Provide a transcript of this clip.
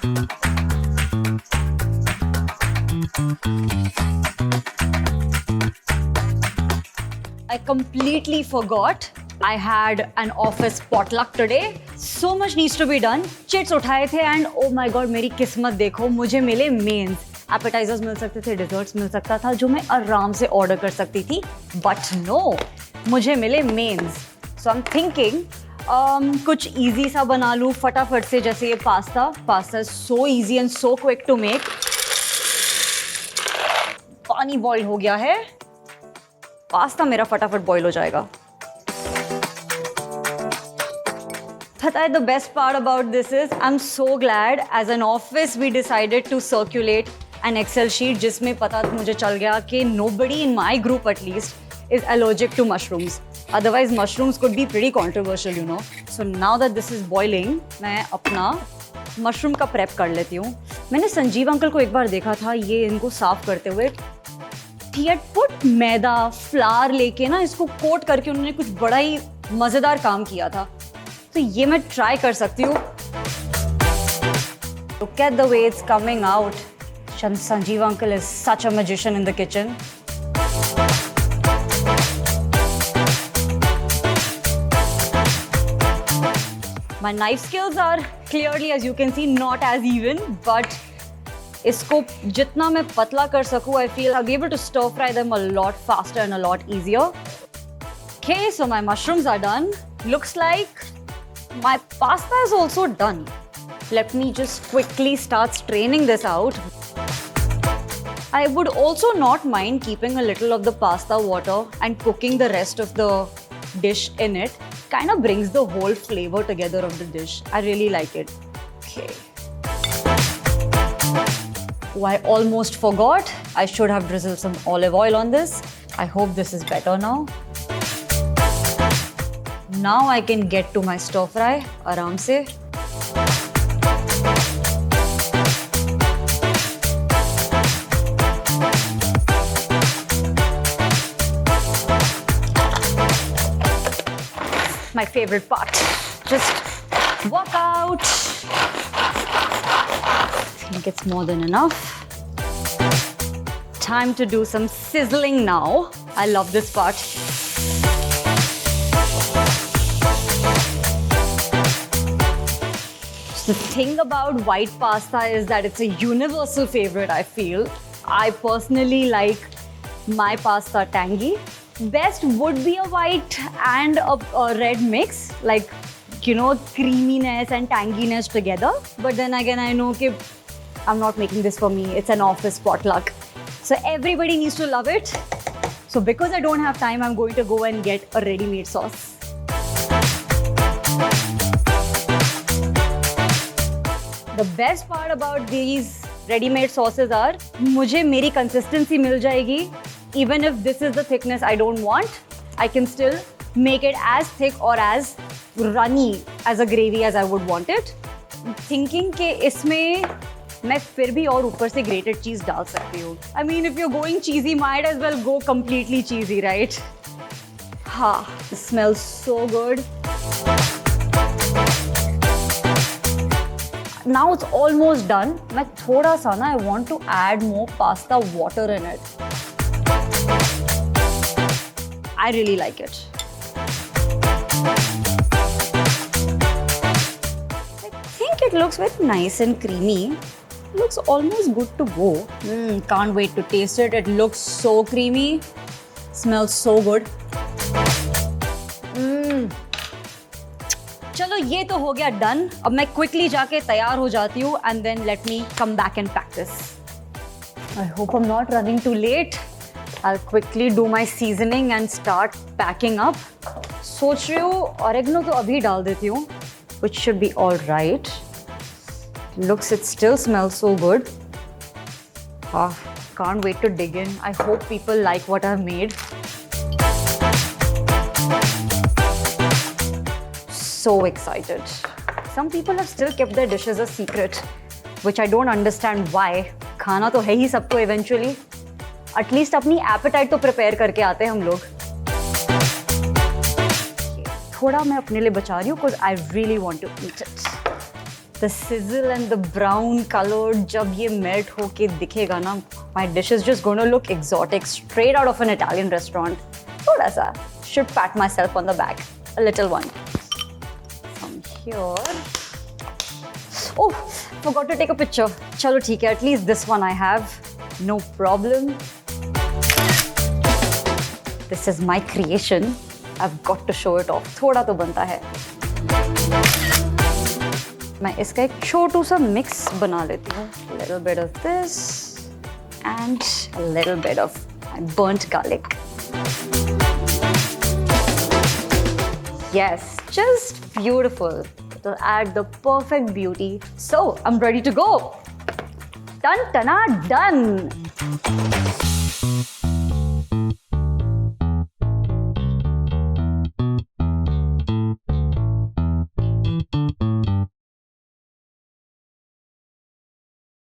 I completely forgot I had an office potluck today. So much needs to be done. Chits उठाए थे and oh my god मेरी किस्मत देखो मुझे मिले mains. Appetizers मिल सकते थे, desserts मिल सकता था जो मैं आराम से order कर सकती थी. But no, मुझे मिले mains. So I'm thinking कुछ easy सा बना लूँ फटाफट से जैसे ये pasta. Pasta is so easy and so quick to make. पानी बॉईल हो गया है. पास्ता मेरा फटाफट बॉईल हो जाएगा. Pata, the best part about this is I'm so glad as an office we decided to circulate an Excel sheet जिसमें पता मुझे चल गया कि nobody in my group at least is allergic to mushrooms. Otherwise mushrooms could be pretty controversial, you know. So now that this is boiling, मैं अपना mushroom का prep कर लेती हूँ. मैंने संजीव अंकल को एक बार देखा था ये इनको साफ करते हुए. He had put maida, flower लेके ना इसको कोट करके उन्होंने कुछ बड़ा ही मजेदार काम किया था. तो ये मैं ट्राई कर सकती हूँ. Look at the way it's coming out. Sanjeev uncle is such a magician in the kitchen. My knife skills are clearly, as you can see, not as even, but इसको जितना मैं पतला कर सकूँ, I feel I'll be able to stir fry them a lot faster and a lot easier. Okay, so my mushrooms are done. Looks like my pasta is also done. Let me just quickly start straining this out. I would also not mind keeping a little of the pasta water and cooking the rest of the dish in it. Kind of brings the whole flavor together of the dish. I really like it. Okay. Oh, I almost forgot. I should have drizzled some olive oil on this. I hope this is better now. Now I can get to my stir fry आराम से. My favorite part. Just walk out. I think it's more than enough. Time to do some sizzling now. I love this part. The thing about white pasta is that it's a universal favorite, I feel. I personally like my pasta tangy. Best would be a white and a red mix, like, you know, creaminess and tanginess together. But then again, I know that I'm not making this for me. It's an office potluck. So everybody needs to love it. So because I don't have time, I'm going to go and get a ready-made sauce. The best part about these ready-made sauces are, मुझे मेरी consistency मिल जाएगी. Even if this is the thickness I don't want, I can still make it as thick or as runny as a gravy as I would want it. Thinking कि इसमें मैं फिर भी और ऊपर से grated cheese डाल सकती हूँ. I mean, if you're going cheesy, might as well go completely cheesy, right? Ha, it smells so good. Now it's almost done. मैं थोड़ा सा ना, I want to add more pasta water in it. I really like it. I think it looks very nice and creamy. It looks almost good to go. Can't wait to taste it. It looks so creamy. Smells so good. चलो ये तो हो गया done. अब मैं quickly जाके तैयार हो जाती हूँ and then let me come back and pack this. I hope I'm not running too late. I'll quickly do my seasoning and start packing up. सोच रही हूँ oregano तो अभी डाल देती हूँ, which should be all right. Looks, it still smells so good. Can't wait to dig in. I hope people like what I've made. So excited. Some people have still kept their dishes a secret, which I don't understand why. खाना तो है ही सबको eventually. At least अपनी appetite तो prepare करके आते हैं हम लोग. थोड़ा मैं अपने लिए बचा रही हूँ because I really want to eat it. The sizzle and the brown color, जब ये melt होके दिखेगा ना, my dish is just going to look exotic, straight out of an Italian restaurant. थोड़ा सा, should pat myself on the back, a little one. From here. Oh, forgot to take a picture. चलो ठीक है, at least this one I have, no problem. This is my creation. I've got to show it off. थोड़ा तो बनता है. मैं इसका एक छोटू सा मिक्स बना लेती हूँ. Little bit of this and a little bit of my burnt garlic. Yes, just beautiful. It'll add the perfect beauty. So I'm ready to go. Done, done, done.